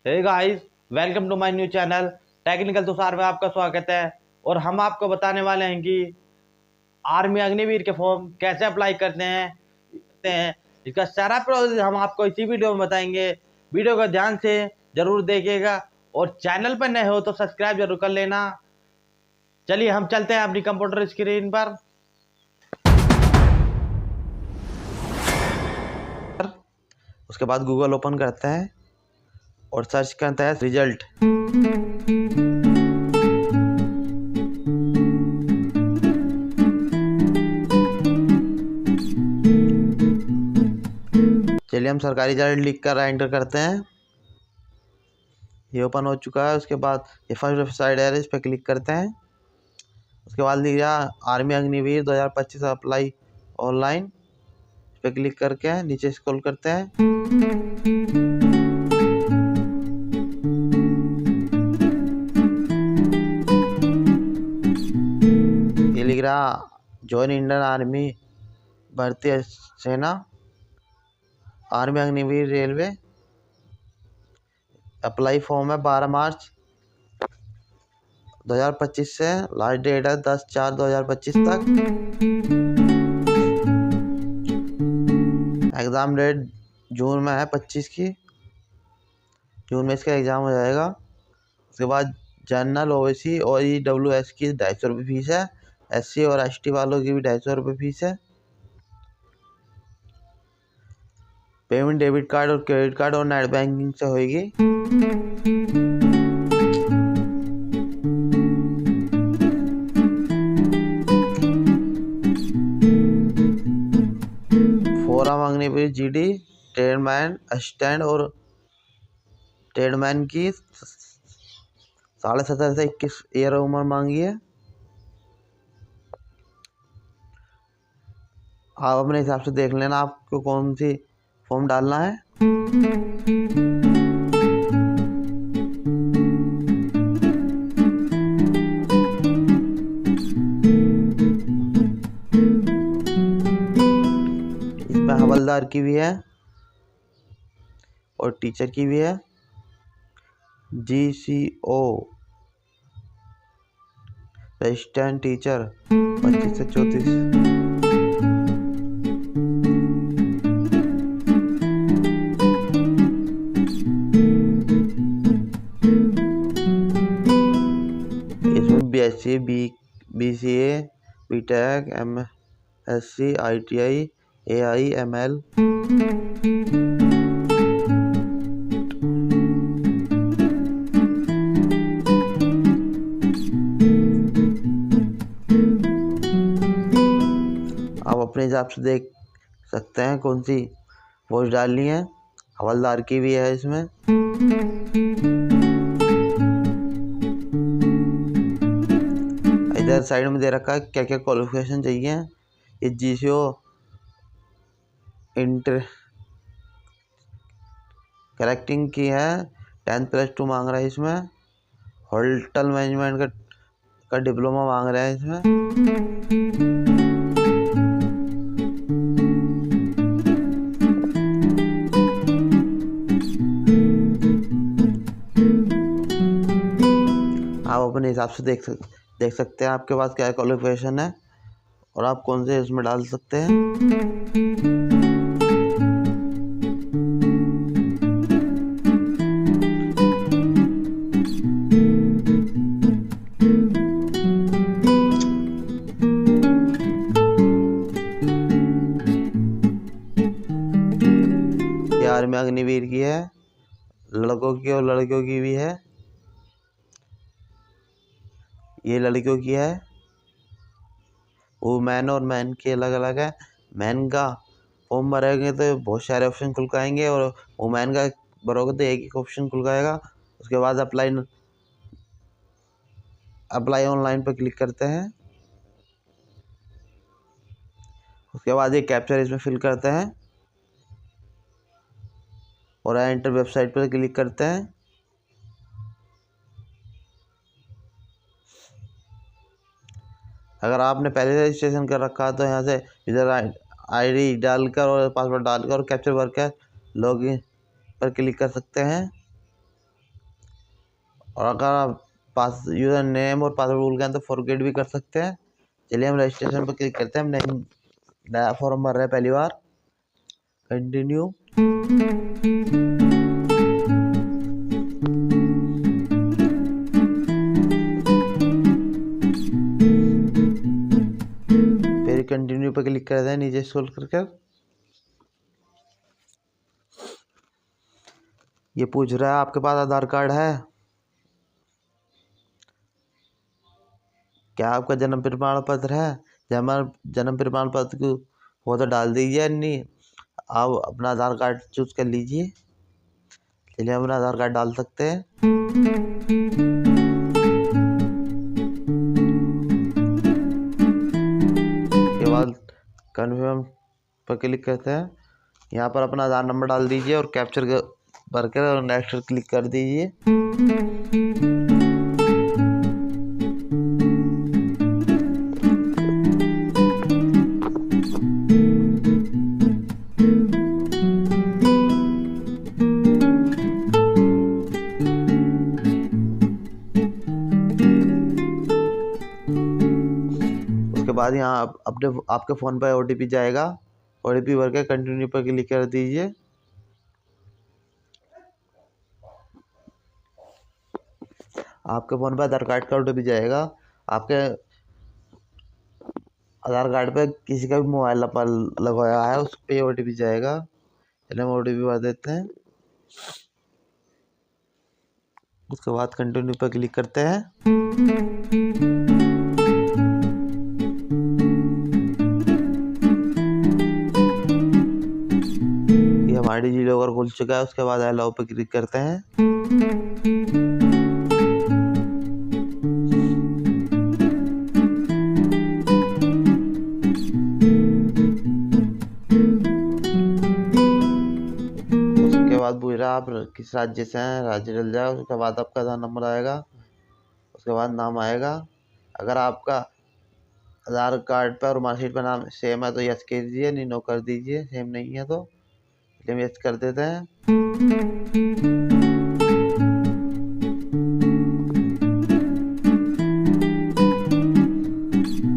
Hey guys, welcome to my new channel technical Tushar में आपका स्वागत है। और हम आपको बताने वाले हैं कि आर्मी अग्निवीर के फॉर्म कैसे अप्लाई करते हैं। इसका सारा प्रोसेस हम आपको इसी वीडियो में बताएंगे। वीडियो को ध्यान से जरूर देखिएगा और चैनल पर नए हो तो सब्सक्राइब जरूर कर लेना। चलिए हम चलते हैं अपनी कंप्यूटर स्क्रीन पर। उसके बाद गूगल ओपन करते हैं और सर्च करते हैं रिजल्ट। चलिए हम सरकारी रिजल्ट लिख कर एंटर करते हैं। ये ओपन हो चुका है। उसके बाद ये फर्स्ट वेबसाइट है, इस पर क्लिक करते हैं। उसके बाद लिख रहा आर्मी अग्निवीर 2025 अप्लाई ऑनलाइन, इस पर क्लिक करके नीचे स्क्रॉल करते हैं। ये लिख रहा जॉइन इंडियन आर्मी भारतीय सेना army Agniveer railway. Apply form है 12 मार्च 2025 से, लास्ट डेट है 10/4/2025 तक। एग्ज़ाम डेट जून में है 25 की, जून में इसका एग्ज़ाम हो जाएगा। उसके बाद जनरल ओबीसी और ईडब्ल्यूएस की 250 रुपये फीस है। एससी और एसटी वालों की भी 250 रुपये फीस है। पेमेंट डेबिट कार्ड और क्रेडिट कार्ड और नेट बैंकिंग से होगी। Form Agniveer GD tradesman assistant और ट्रेडमैन की 17.5 से 21 ईयर उम्र मांगी है। आप अपने हिसाब से देख लेना आपको कौन सी फॉर्म डालना है। इसमें हवलदार की भी है और टीचर की भी है। GCO असिस्टेंट टीचर 25 से 34। BSc BCA BTech MSc ITI AI ML। आप अपने हिसाब से देख सकते हैं कौन सी पोस्ट डालनी है। हवलदार की भी है इसमें। इधर साइड में दे रखा है क्या क्या क्वालिफिकेशन चाहिए। ये GCO इंटर करेक्टिंग की है, 10+2 मांग रहा है इसमें। होटल मैनेजमेंट का डिप्लोमा मांग रहा है इसमें। आप अपने हिसाब से देख सकते हैं आपके पास क्या क्वालिफिकेशन है और आप कौन से इसमें डाल सकते हैं। ये आर्मी अग्निवीर की है, लड़कों की और लड़कियों की भी है। ये लड़कियों की है। वो मैन और मैन की अलग अलग है। मैन का फॉर्म भरेंगे तो बहुत सारे ऑप्शन खुल आएंगे और वुमेन का भरोगे तो एक ही ऑप्शन खुल जाएगा। उसके बाद अप्लाई ऑनलाइन पर क्लिक करते हैं। उसके बाद ये कैप्चर इसमें फिल करते हैं और एंटर वेबसाइट पर क्लिक करते हैं। अगर आपने पहले से रजिस्ट्रेशन कर रखा है तो यहाँ से इधर ID डालकर और पासवर्ड डालकर और कैप्चर भर कर लॉगिन पर क्लिक कर सकते हैं। और अगर आप पास यूज़र नेम और पासवर्ड भूल गए तो फॉरगेट भी कर सकते हैं। चलिए हम रजिस्ट्रेशन पर क्लिक करते हैं। हम नया फॉर्म भर रहे हैं पहली बार। कंटिन्यू। फिर कंटिन्यू पर क्लिक करते हैं नीचे स्क्रॉल करके। ये पूछ रहा है आपके पास आधार कार्ड है, क्या आपका जन्म प्रमाण पत्र है। जन्म प्रमाण पत्र को वो तो डाल दीजिए, नहीं आप अपना आधार कार्ड चूज कर लीजिए। चलिए हम अपना आधार कार्ड डाल सकते हैं। उसके बाद कन्फर्म पर क्लिक करते हैं। यहाँ पर अपना आधार नंबर डाल दीजिए और कैप्चर भर कर और नेक्स्ट क्लिक कर दीजिए। उसके बाद यहाँ अपने आपके फ़ोन पर OTP जाएगा। OTP भर के कंटिन्यू पर क्लिक कर दीजिए। आपके फ़ोन पर आधार कार्ड का OTP जाएगा। आपके आधार कार्ड पे किसी का भी मोबाइल नंबर लगाया है उस पर OTP जाएगा। चलिए हम OTP भर देते हैं। उसके बाद कंटिन्यू पर क्लिक करते हैं। ये हमारी डिजिलॉकर खुल चुका है। उसके बाद अलाउ पर क्लिक करते हैं। बाद पूछ रहा आप किस राज्य से हैं, राज्य डल जाए। उसके बाद आपका आधार नंबर आएगा। उसके बाद नाम आएगा। अगर आपका आधार कार्ड पर और मार्कशीट पर नाम सेम है तो यस कर दीजिए, नहीं नो कर दीजिए। सेम नहीं है तो हम यस कर देते हैं।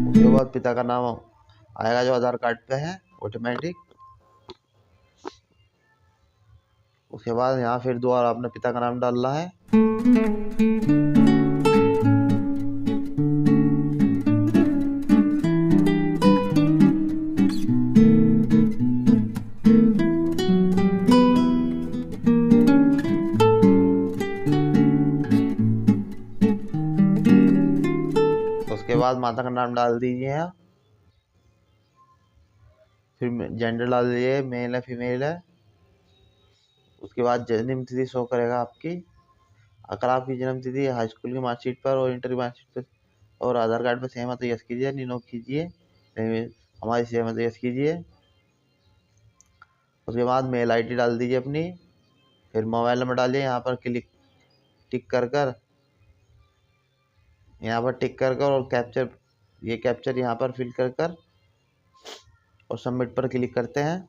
उसके बाद पिता का नाम आएगा जो आधार कार्ड पे है ऑटोमेटिक। उसके बाद यहाँ फिर दोबारा अपने पिता का नाम डालना है। उसके बाद माता का नाम डाल दीजिए यहाँ। फिर जेंडर डाल दीजिए, मेल है फीमेल है। उसके बाद जन्म तिथि शो करेगा आपकी। अगर आपकी जन्म तिथि हाई स्कूल की मार्कशीट पर और इंटर की मार्कशीट पर और आधार कार्ड पर सेम है तो यस कीजिए, नहीं नो कीजिए। हमारी सेम है तो यस कीजिए। उसके बाद मेल आईडी डाल दीजिए अपनी। फिर मोबाइल नंबर डालिए। यहाँ पर क्लिक टिक कर कर यहाँ पर टिक कर कर और कैप्चर यहाँ पर फिल कर कर और सबमिट पर क्लिक करते हैं।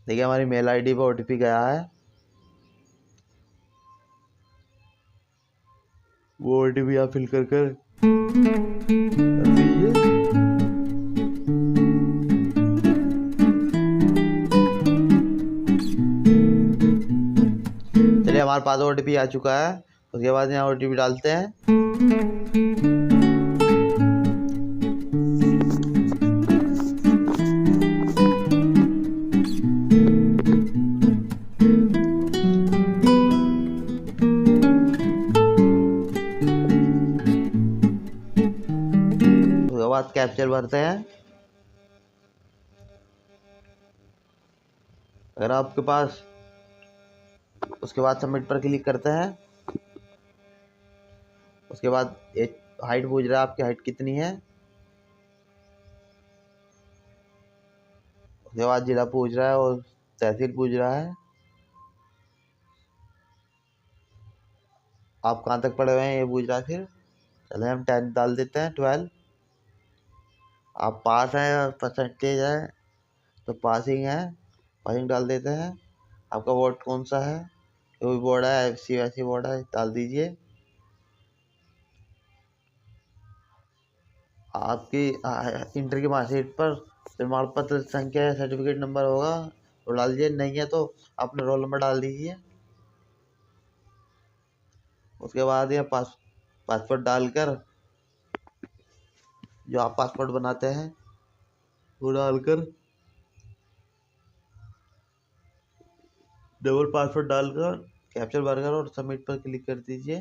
देखिए हमारी मेल आईडी पर OTP गया है। वो OTP आप फिल कर कर दीजिए। चलिए हमारे पास OTP आ चुका है। उसके बाद यहाँ OTP डालते हैं। उसके बाद कैप्चर भरते हैं। अगर आपके पास उसके बाद सबमिट पर क्लिक करते हैं। उसके बाद एक हाइट पूछ रहा है आपकी हाइट कितनी है। उसके बाद जिला पूछ रहा है और तहसील पूछ रहा है। आप कहाँ तक पढ़े हुए हैं ये पूछ रहा है। फिर चले हम 10 डाल देते हैं, 12। आप पास हैं, परसेंटेज है तो पासिंग है, पासिंग डाल देते हैं। आपका वोट कौन सा है, जो भी बोर्ड है CBSE बोर्ड है डाल दीजिए। आपकी इंटर की मार्कशीट पर प्रमाण पत्र संख्या या सर्टिफिकेट नंबर होगा तो डाल दीजिए, नहीं है तो अपना रोल नंबर डाल दीजिए। उसके बाद यह पासपोर्ट डालकर, जो आप पासपोर्ट बनाते हैं वो डालकर, डबल पासपोर्ट डालकर कैप्चर भरकर और सबमिट पर क्लिक कर दीजिए।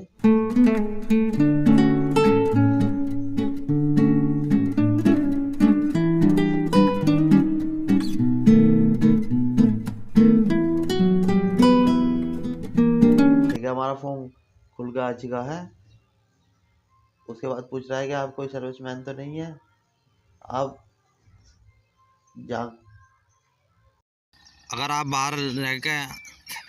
ठीक है, हमारा फॉर्म खुल के आ चुका है। उसके बाद पूछ रहा है कि आप कोई सर्विसमैन तो नहीं है। आप अगर आप बाहर रह के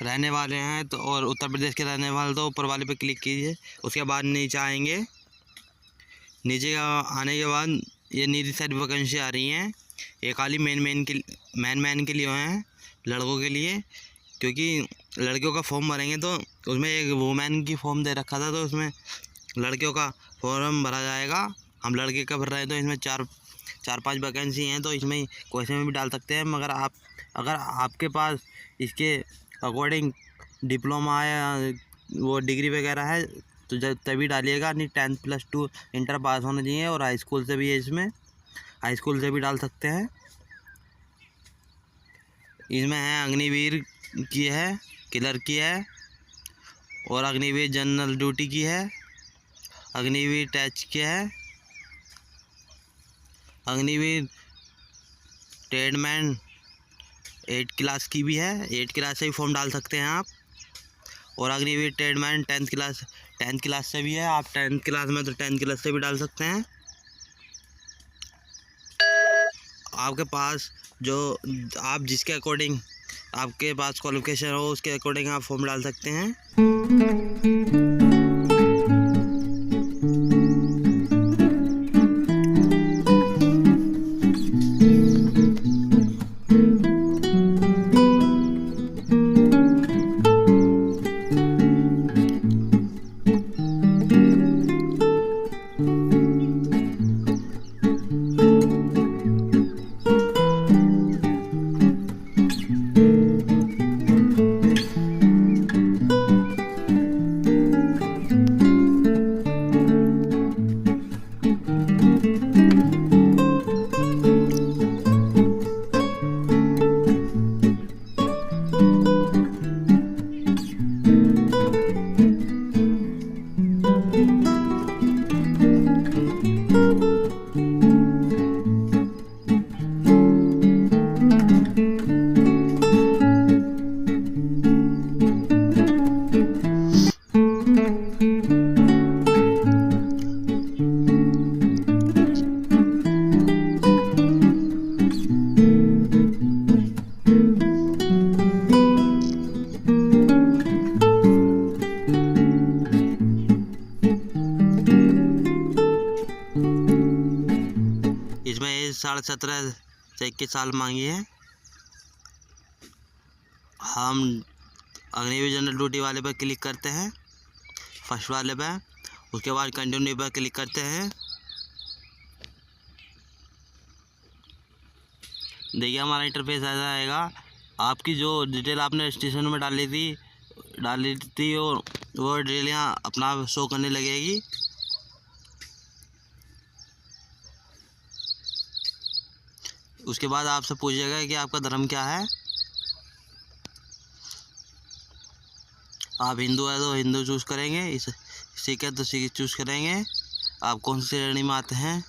रहने वाले हैं तो और उत्तर प्रदेश के रहने वाले तो ऊपर वाले पे क्लिक कीजिए। उसके बाद नीचे आएंगे। नीचे आने के बाद ये नीचे सारी वैकेंसी आ रही हैं। ये खाली मैन के लिए हैं, लड़कों के लिए, क्योंकि लड़कियों का फॉर्म भरेंगे तो उसमें एक वुमेन की फॉर्म दे रखा था, तो उसमें लड़कियों का फॉर्म भरा जाएगा। हम लड़के का भर रहे हैं तो इसमें चार पांच वैकेंसी हैं, तो इसमें कोई में भी डाल सकते हैं। मगर अगर आपके पास इसके अकॉर्डिंग डिप्लोमा या वो डिग्री वगैरह है तो जब तभी डालिएगा, नहीं 10+2 इंटर पास होना चाहिए। और हाई स्कूल से भी है, इसमें हाई स्कूल से भी डाल सकते हैं। इसमें है अग्निवीर की है, क्लर्क की है, और अग्निवीर जनरल ड्यूटी की है, अग्निवीर टैच की है, अग्निवीर ट्रेडमैन 8 क्लास की भी है। 8 क्लास से भी फॉर्म डाल सकते हैं आप। और अग्निवीर ट्रेडमैन 10th क्लास से भी है। आप 10th क्लास में तो 10th क्लास से भी डाल सकते हैं। आपके पास जो आप जिसके अकॉर्डिंग आपके पास क्वालिफिकेशन हो उसके अकॉर्डिंग आप फॉर्म डाल सकते हैं। इसमें 17.5 से 21 साल मांगी है। हम अग्निवीर जनरल ड्यूटी वाले पर क्लिक करते हैं, फर्स्ट वाले पर। उसके बाद कंटिन्यू पर क्लिक करते हैं। देखिए हमारा इंटरफेस ऐसा आएगा। आपकी जो डिटेल आपने रजिस्ट्रेशन में डाली थी और वो डिटेल यहाँ अपना शो करने लगेगी। उसके बाद आपसे पूछेगा कि आपका धर्म क्या है। आप हिंदू है तो हिंदू चूज़ करेंगे, सिख है तो सिख चूज़ करेंगे। आप कौन सी श्रेणी में आते हैं।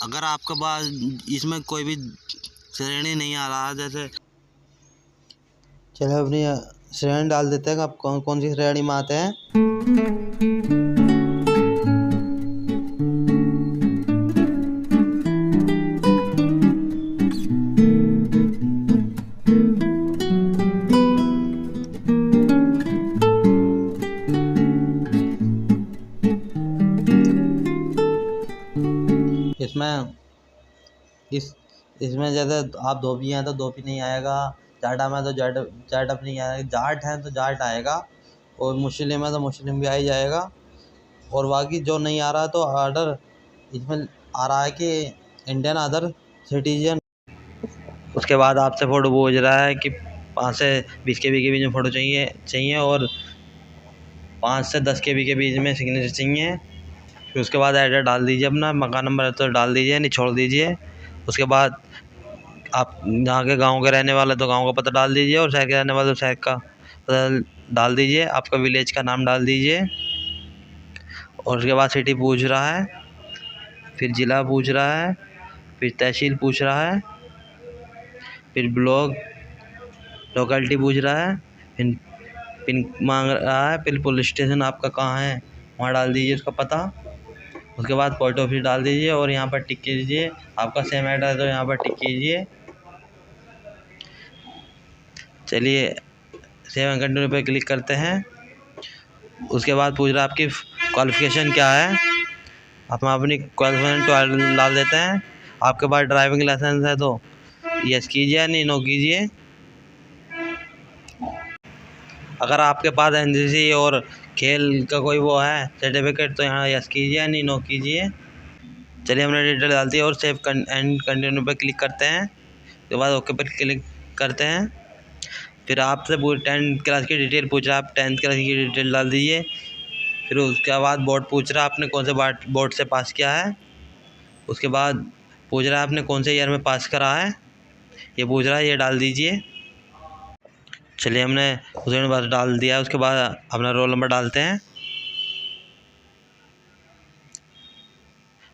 अगर आपके पास इसमें कोई भी श्रेणी नहीं आ रहा, जैसे चलो अपनी श्रेणी डाल देते हैं। आप कौन सी श्रेणी में आते हैं। इसमें जैसे आप धोबी हैं तो धोबी नहीं आएगा, जाटा में तो जाट अपनी जाट है तो जाट आएगा, और मुस्लिम है तो मुस्लिम भी आ ही जाएगा। और बाकी जो नहीं आ रहा तो ऑर्डर इसमें आ रहा है कि इंडियन अदर सिटीजन। उसके बाद आपसे फ़ोटो पूछ रहा है कि 5 से 20 KB के बीच में फ़ोटो चाहिए और 5 से 10 KB के बीच में सिग्नेचर चाहिए। फिर उसके बाद एड्रेस डाल दीजिए, अपना मकान नंबर तो डाल दीजिए, नहीं छोड़ दीजिए। उसके बाद आप जहाँ के गांव के रहने वाले तो गांव का पता डाल दीजिए, और शहर के रहने वाले तो शहर का पता डाल दीजिए। आपका विलेज का नाम डाल दीजिए। और उसके बाद सिटी पूछ रहा है, फिर ज़िला पूछ रहा है, फिर तहसील पूछ रहा है, फिर ब्लॉक लोकेलिटी पूछ रहा है, फिर पिन मांग रहा है, फिर पुलिस स्टेशन आपका कहाँ है वहाँ डाल दीजिए उसका पता। उसके बाद पोस्ट ऑफिस डाल दीजिए और यहाँ पर टिक कीजिए। आपका सेम एड्रेस है तो यहाँ पर टिक कीजिए। चलिए सेव एंड कंटिन्यू पे क्लिक करते हैं। उसके बाद पूछ रहा है आपकी क्वालिफ़िकेशन क्या है। हम अपनी क्वालिफ़िकेशन डाल देते हैं। आपके पास ड्राइविंग लाइसेंस है तो यस कीजिए, नहीं नो कीजिए। अगर आपके पास NCC और खेल का कोई वो है सर्टिफिकेट तो यहाँ यस कीजिए, नहीं नो कीजिए। चलिए हमने डिटेल डाल दी और सेव एंड कंटिन्यू पे क्लिक करते हैं। उसके बाद ओके पर क्लिक करते हैं। फिर आपसे पूरी 10th क्लास की डिटेल पूछ रहा है, आप 10th क्लास की डिटेल डाल दीजिए। फिर उसके बाद बोर्ड पूछ रहा है आपने कौन से बोर्ड से पास किया है। उसके बाद पूछ रहा है आपने कौन से ईयर में पास करा है, ये पूछ रहा है, ये डाल दीजिए। चलिए हमने उसमें बस डाल दिया। उसके बाद अपना रोल नंबर डालते हैं।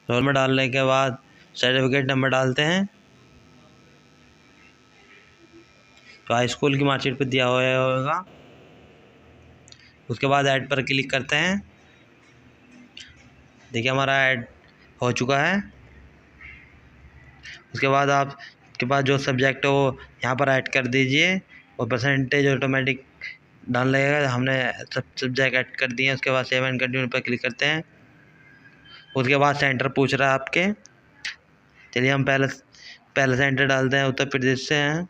रोल नंबर डालने के बाद सर्टिफिकेट नंबर डालते हैं तो हाई स्कूल की मार्कशीट पर दिया हुआ होगा। उसके बाद ऐड पर क्लिक करते हैं। देखिए हमारा ऐड हो चुका है। उसके बाद आपके पास जो सब्जेक्ट है वो यहाँ पर ऐड कर दीजिए और परसेंटेज ऑटोमेटिक डाल लगेगा। हमने सब सब्जेक्ट ऐड कर दिए हैं। उसके बाद सेव एंड कंटिन्यू पर क्लिक करते हैं। उसके बाद सेंटर पूछ रहा है आपके। चलिए हम पहले सेंटर डालते हैं। उत्तर प्रदेश से हैं,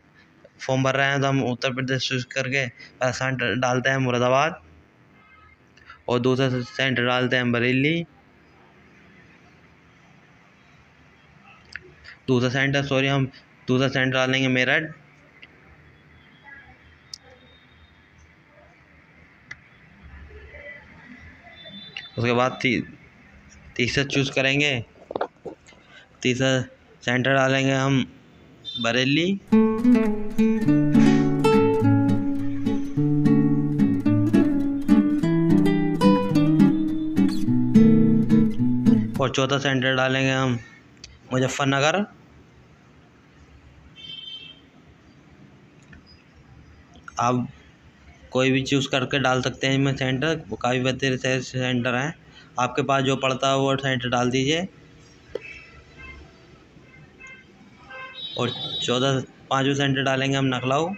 फॉर्म भर रहे हैं तो हम उत्तर प्रदेश चूज करके पहला सेंटर डालते हैं मुरादाबाद, और दूसरा सेंटर डालते हैं बरेली। दूसरा सेंटर डालेंगे मेरठ। उसके बाद तीसरा चूज़ करेंगे। तीसरा सेंटर डालेंगे हम बरेली। और चौथा सेंटर डालेंगे हम मुजफ्फरनगर। आप कोई भी चूज़ करके डाल सकते हैं इनमें सेंटर, काफ़ी बेहतरीन सेंटर हैं। आपके पास जो पड़ता है वो सेंटर डाल दीजिए। और 5वां सेंटर डालेंगे हम नखलाऊ।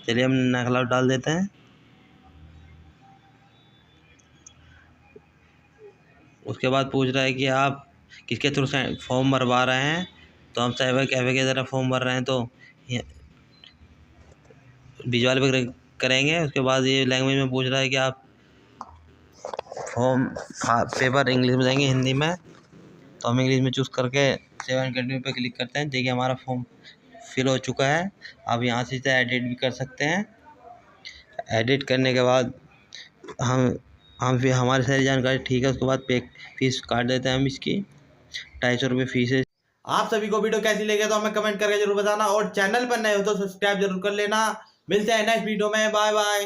चलिए हम नखलाऊ डाल देते हैं। उसके बाद पूछ रहा है कि आप किसके थ्रू फॉर्म भरवा रहे हैं, तो हम साइबर कैफ़े की तरह फॉर्म भर रहे हैं तो विजुअल पे करेंगे। उसके बाद ये लैंग्वेज में पूछ रहा है कि आप फॉर्म पेपर इंग्लिश में देंगे हिंदी में, तो हम इंग्लिश में चूज़ करके सेव एंड कंटिन्यू पे क्लिक करते हैं। देखिए हमारा फॉर्म फिल हो चुका है। आप यहाँ से इसे एडिट भी कर सकते हैं। एडिट करने के बाद हम फिर हमारी सारी जानकारी ठीक है। उसके बाद फीस काट देते हैं हम इसकी 250 रुपये फीस है। आप सभी को वीडियो कैसी लगे तो हमें कमेंट करके जरूर बताना, और चैनल पर नए हो तो सब्सक्राइब जरूर कर लेना। मिलते हैं नेक्स्ट वीडियो में। Bye bye.